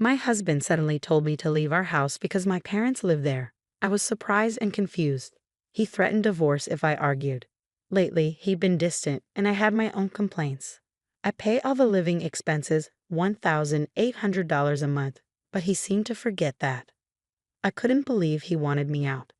My husband suddenly told me to leave our house because my parents live there. I was surprised and confused. He threatened divorce if I argued. Lately, he'd been distant, and I had my own complaints. I pay all the living expenses, $1,800 a month, but he seemed to forget that. I couldn't believe he wanted me out.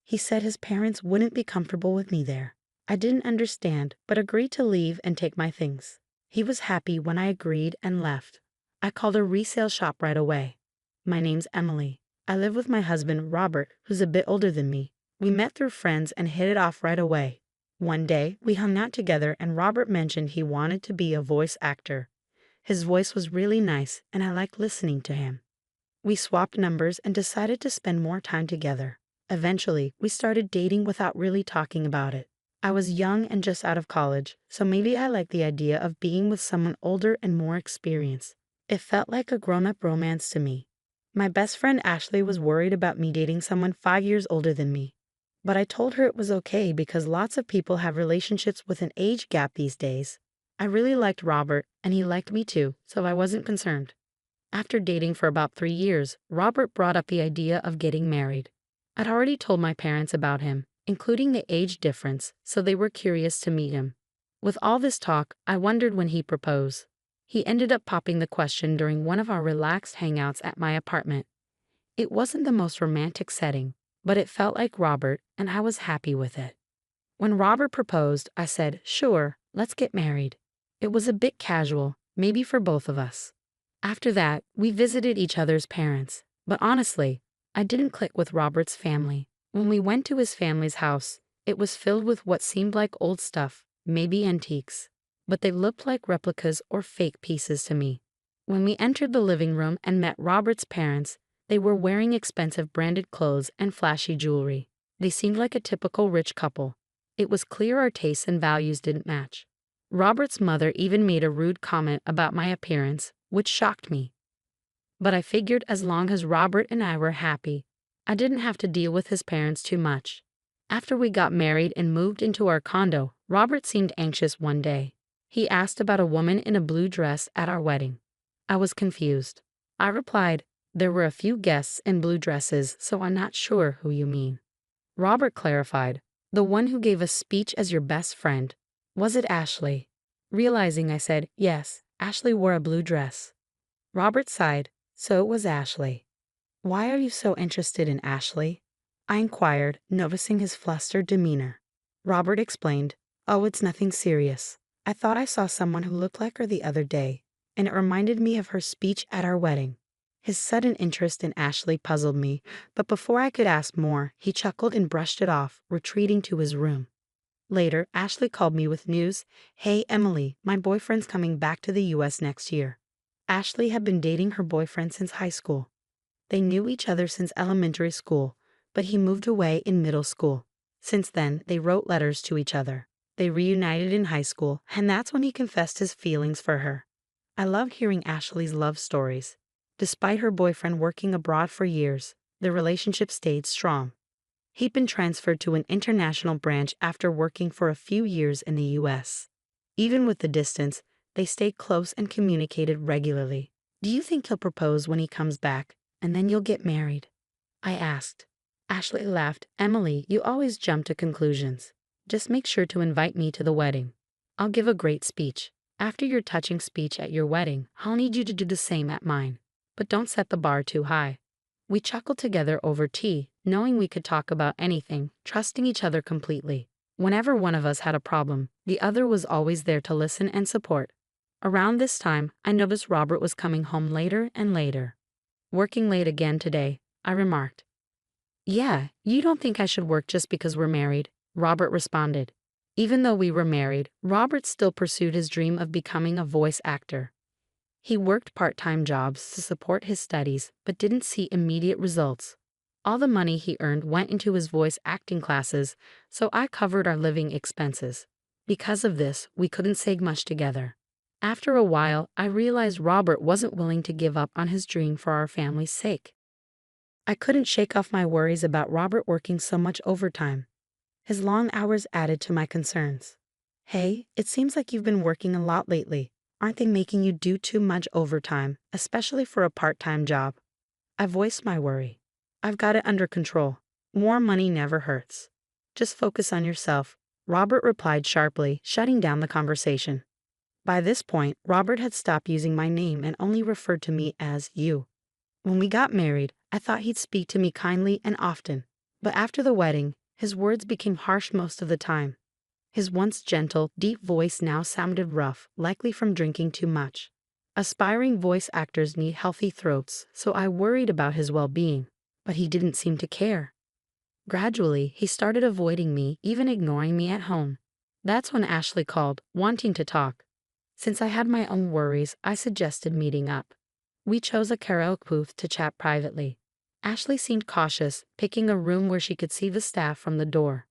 He said his parents wouldn't be comfortable with me there. I didn't understand, but agreed to leave and take my things. He was happy when I agreed and left. I called a resale shop right away. My name's Emily. I live with my husband, Robert, who's a bit older than me. We met through friends and hit it off right away. One day, we hung out together and Robert mentioned he wanted to be a voice actor. His voice was really nice and I liked listening to him. We swapped numbers and decided to spend more time together. Eventually, we started dating without really talking about it. I was young and just out of college, so maybe I liked the idea of being with someone older and more experienced. It felt like a grown-up romance to me. My best friend Ashley was worried about me dating someone 5 years older than me. But I told her it was okay because lots of people have relationships with an age gap these days. I really liked Robert, and he liked me too, so I wasn't concerned. After dating for about 3 years, Robert brought up the idea of getting married. I'd already told my parents about him, including the age difference, so they were curious to meet him. With all this talk, I wondered when he'd propose. He ended up popping the question during one of our relaxed hangouts at my apartment. It wasn't the most romantic setting, but it felt like Robert, and I was happy with it. When Robert proposed, I said, "Sure, let's get married." It was a bit casual, maybe for both of us. After that, we visited each other's parents, but honestly, I didn't click with Robert's family. When we went to his family's house, it was filled with what seemed like old stuff, maybe antiques, but they looked like replicas or fake pieces to me. When we entered the living room and met Robert's parents, they were wearing expensive branded clothes and flashy jewelry. They seemed like a typical rich couple. It was clear our tastes and values didn't match. Robert's mother even made a rude comment about my appearance, which shocked me. But I figured as long as Robert and I were happy, I didn't have to deal with his parents too much. After we got married and moved into our condo, Robert seemed anxious one day. He asked about a woman in a blue dress at our wedding. I was confused. I replied, "There were a few guests in blue dresses, so I'm not sure who you mean." Robert clarified, "The one who gave a speech as your best friend. Was it Ashley?" Realizing I said, "Yes, Ashley wore a blue dress." Robert sighed, "So it was Ashley." "Why are you so interested in Ashley?" I inquired, noticing his flustered demeanor. Robert explained, "Oh, it's nothing serious. I thought I saw someone who looked like her the other day, and it reminded me of her speech at our wedding." His sudden interest in Ashley puzzled me, but before I could ask more, he chuckled and brushed it off, retreating to his room. Later, Ashley called me with news. "Hey, Emily, my boyfriend's coming back to the US next year." Ashley had been dating her boyfriend since high school. They knew each other since elementary school, but he moved away in middle school. Since then, they wrote letters to each other. They reunited in high school, and that's when he confessed his feelings for her. I loved hearing Ashley's love stories. Despite her boyfriend working abroad for years, their relationship stayed strong. He'd been transferred to an international branch after working for a few years in the US. Even with the distance, they stayed close and communicated regularly. "Do you think he'll propose when he comes back, and then you'll get married?" I asked. Ashley laughed. "Emily, you always jump to conclusions. Just make sure to invite me to the wedding. I'll give a great speech. After your touching speech at your wedding, I'll need you to do the same at mine. But don't set the bar too high." We chuckled together over tea, knowing we could talk about anything, trusting each other completely. Whenever one of us had a problem, the other was always there to listen and support. Around this time, I noticed Robert was coming home later and later. "Working late again today," I remarked. "Yeah, you don't think I should work just because we're married," Robert responded. Even though we were married, Robert still pursued his dream of becoming a voice actor. He worked part-time jobs to support his studies, but didn't see immediate results. All the money he earned went into his voice acting classes, so I covered our living expenses. Because of this, we couldn't say much together. After a while, I realized Robert wasn't willing to give up on his dream for our family's sake. I couldn't shake off my worries about Robert working so much overtime. His long hours added to my concerns. "Hey, it seems like you've been working a lot lately. Aren't they making you do too much overtime, especially for a part-time job? I voiced my worry. I've got it under control. More money never hurts. Just focus on yourself, Robert replied sharply, shutting down the conversation. By this point, Robert had stopped using my name and only referred to me as you. When we got married, I thought he'd speak to me kindly and often, but after the wedding, his words became harsh most of the time. His once gentle, deep voice now sounded rough, likely from drinking too much. Aspiring voice actors need healthy throats, so I worried about his well-being, but he didn't seem to care. Gradually, he started avoiding me, even ignoring me at home. That's when Ashley called, wanting to talk. Since I had my own worries, I suggested meeting up. We chose a karaoke booth to chat privately. Ashley seemed cautious, picking a room where she could see the staff from the door.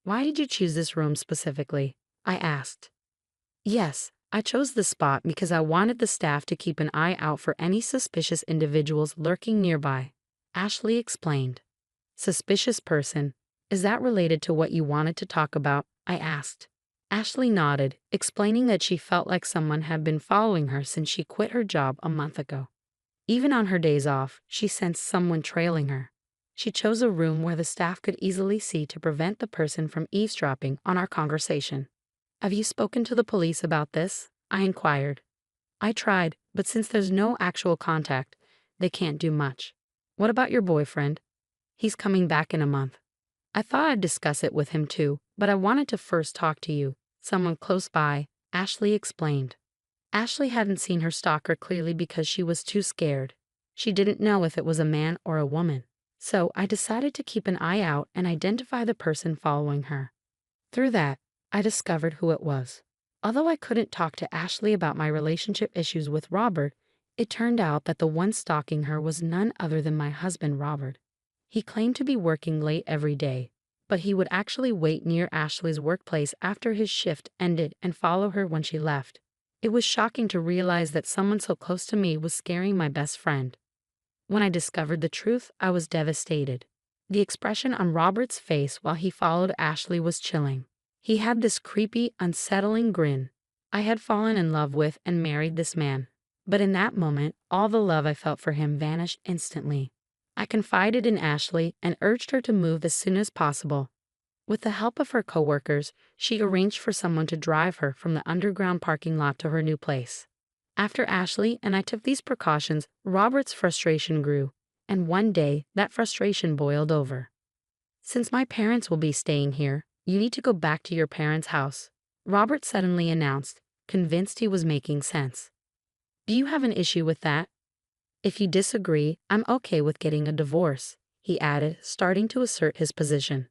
"Why did you choose this room specifically?" I asked. "Yes, I chose this spot because I wanted the staff to keep an eye out for any suspicious individuals lurking nearby," Ashley explained. "Suspicious person? Is that related to what you wanted to talk about?" I asked. Ashley nodded, explaining that she felt like someone had been following her since she quit her job a month ago. Even on her days off, she sensed someone trailing her. She chose a room where the staff could easily see to prevent the person from eavesdropping on our conversation. "Have you spoken to the police about this?" I inquired. "I tried, but since there's no actual contact, they can't do much." "What about your boyfriend?" "He's coming back in a month." "I thought I'd discuss it with him too, but I wanted to first talk to you, someone close by," Ashley explained. Ashley hadn't seen her stalker clearly because she was too scared. She didn't know if it was a man or a woman. So I decided to keep an eye out and identify the person following her. Through that, I discovered who it was. Although I couldn't talk to Ashley about my relationship issues with Robert, it turned out that the one stalking her was none other than my husband, Robert. He claimed to be working late every day, but he would actually wait near Ashley's workplace after his shift ended and follow her when she left. It was shocking to realize that someone so close to me was scaring my best friend. When I discovered the truth, I was devastated. The expression on Robert's face while he followed Ashley was chilling. He had this creepy, unsettling grin. I had fallen in love with and married this man. But in that moment, all the love I felt for him vanished instantly. I confided in Ashley and urged her to move as soon as possible. With the help of her coworkers, she arranged for someone to drive her from the underground parking lot to her new place. After Ashley and I took these precautions, Robert's frustration grew, and one day that frustration boiled over. "Since my parents will be staying here, you need to go back to your parents' house," Robert suddenly announced, convinced he was making sense. "Do you have an issue with that?" "If you disagree, I'm okay with getting a divorce," he added, starting to assert his position.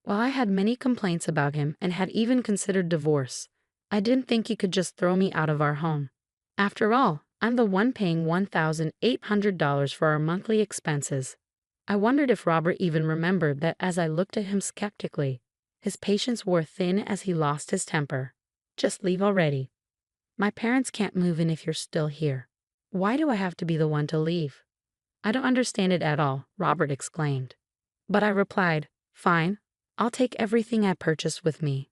While I had many complaints about him and had even considered divorce, I didn't think he could just throw me out of our home. After all, I'm the one paying $1,800 for our monthly expenses. I wondered if Robert even remembered that as I looked at him skeptically. His patience wore thin as he lost his temper. "Just leave already. My parents can't move in if you're still here. Why do I have to be the one to leave?" "I don't understand it at all," Robert exclaimed. But I replied, "Fine, I'll take everything I purchased with me."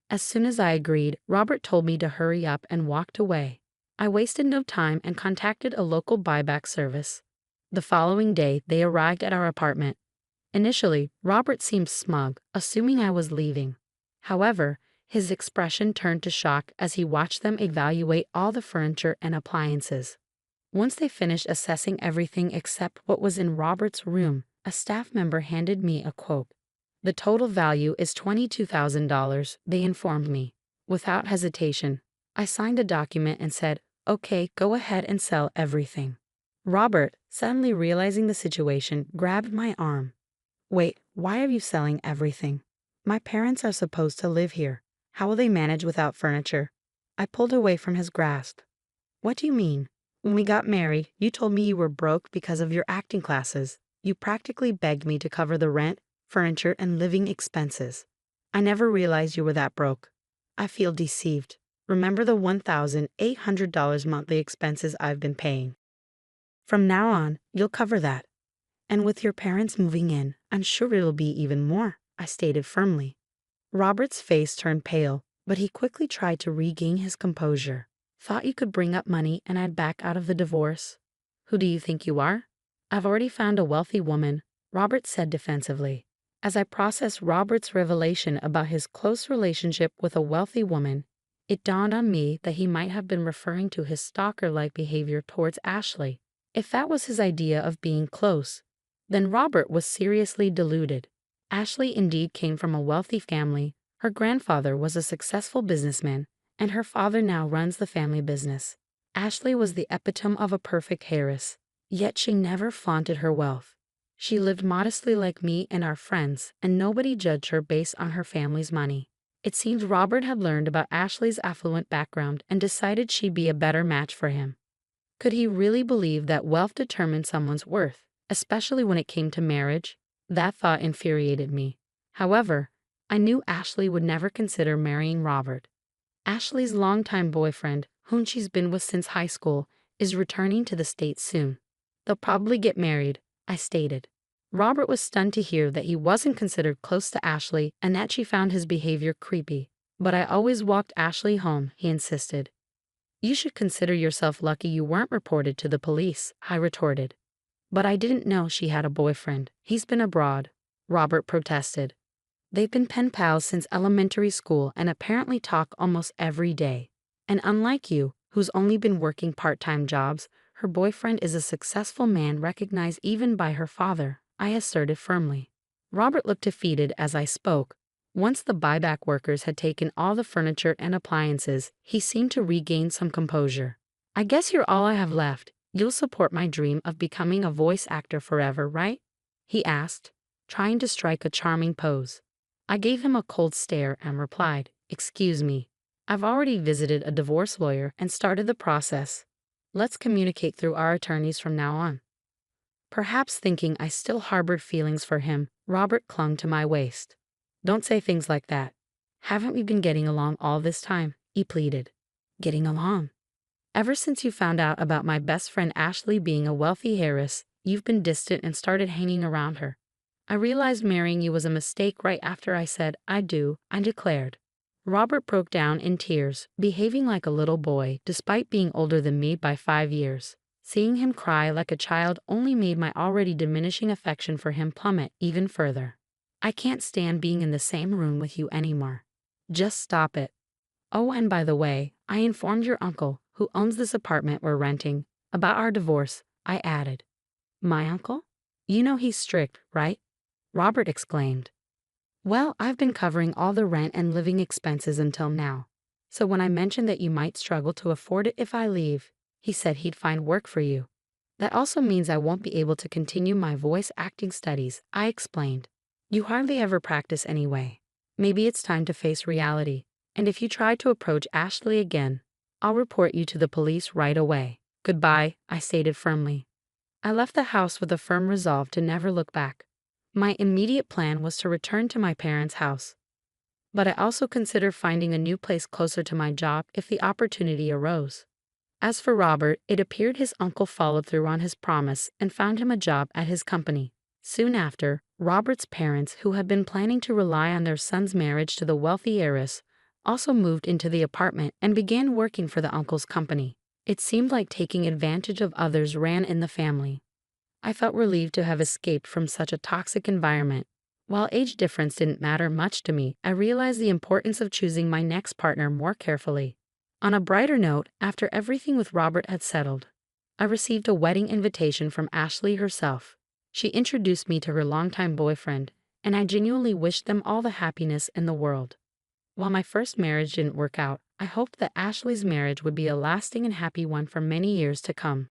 As soon as I agreed, Robert told me to hurry up and walked away. I wasted no time and contacted a local buyback service. The following day, they arrived at our apartment. Initially, Robert seemed smug, assuming I was leaving. However, his expression turned to shock as he watched them evaluate all the furniture and appliances. Once they finished assessing everything except what was in Robert's room, a staff member handed me a quote. "The total value is $22,000, they informed me. Without hesitation, I signed the document and said, "Okay, go ahead and sell everything." Robert, suddenly realizing the situation, grabbed my arm. "Wait, why are you selling everything? My parents are supposed to live here. How will they manage without furniture?" I pulled away from his grasp. "What do you mean? When we got married, you told me you were broke because of your acting classes. You practically begged me to cover the rent, furniture, and living expenses. I never realized you were that broke. I feel deceived. Remember the $1,800 monthly expenses I've been paying. From now on, you'll cover that. And with your parents moving in, I'm sure it'll be even more," I stated firmly. Robert's face turned pale, but he quickly tried to regain his composure. Thought you could bring up money and I'd back out of the divorce? Who do you think you are? I've already found a wealthy woman, Robert said defensively. As I processed Robert's revelation about his close relationship with a wealthy woman, it dawned on me that he might have been referring to his stalker-like behavior towards Ashley. If that was his idea of being close, then Robert was seriously deluded. Ashley indeed came from a wealthy family. Her grandfather was a successful businessman, and her father now runs the family business. Ashley was the epitome of a perfect heiress, yet she never flaunted her wealth. She lived modestly like me and our friends, and nobody judged her based on her family's money. It seems Robert had learned about Ashley's affluent background and decided she'd be a better match for him. Could he really believe that wealth determined someone's worth, especially when it came to marriage? That thought infuriated me. However, I knew Ashley would never consider marrying Robert. Ashley's longtime boyfriend, whom she's been with since high school, is returning to the States soon. They'll probably get married, I stated. Robert was stunned to hear that he wasn't considered close to Ashley and that she found his behavior creepy. But I always walked Ashley home, he insisted. You should consider yourself lucky you weren't reported to the police, I retorted. But I didn't know she had a boyfriend. He's been abroad, Robert protested. They've been pen pals since elementary school and apparently talk almost every day. And unlike you, who's only been working part-time jobs, her boyfriend is a successful man recognized even by her father, I asserted firmly. Robert looked defeated as I spoke. Once the buyback workers had taken all the furniture and appliances, he seemed to regain some composure. I guess you're all I have left. You'll support my dream of becoming a voice actor forever, right? He asked, trying to strike a charming pose. I gave him a cold stare and replied, Excuse me. I've already visited a divorce lawyer and started the process. Let's communicate through our attorneys from now on. Perhaps thinking I still harbored feelings for him, Robert clung to my waist. Don't say things like that. Haven't we been getting along all this time? He pleaded. Getting along? Ever since you found out about my best friend Ashley being a wealthy heiress, you've been distant and started hanging around her. I realized marrying you was a mistake right after I said, I do, I declared. Robert broke down in tears, behaving like a little boy despite being older than me by 5 years. Seeing him cry like a child only made my already diminishing affection for him plummet even further. I can't stand being in the same room with you anymore. Just stop it. Oh, and by the way, I informed your uncle, who owns this apartment we're renting, about our divorce, I added. My uncle? You know he's strict, right? Robert exclaimed. Well, I've been covering all the rent and living expenses until now. So when I mentioned that you might struggle to afford it if I leave, he said he'd find work for you. That also means I won't be able to continue my voice acting studies, I explained. You hardly ever practice anyway. Maybe it's time to face reality. And if you try to approach Ashley again, I'll report you to the police right away. Goodbye, I stated firmly. I left the house with a firm resolve to never look back. My immediate plan was to return to my parents' house. But I also considered finding a new place closer to my job if the opportunity arose. As for Robert, it appeared his uncle followed through on his promise and found him a job at his company. Soon after, Robert's parents, who had been planning to rely on their son's marriage to the wealthy heiress, also moved into the apartment and began working for the uncle's company. It seemed like taking advantage of others ran in the family. I felt relieved to have escaped from such a toxic environment. While age difference didn't matter much to me, I realized the importance of choosing my next partner more carefully. On a brighter note, after everything with Robert had settled, I received a wedding invitation from Ashley herself. She introduced me to her longtime boyfriend, and I genuinely wished them all the happiness in the world. While my first marriage didn't work out, I hoped that Ashley's marriage would be a lasting and happy one for many years to come.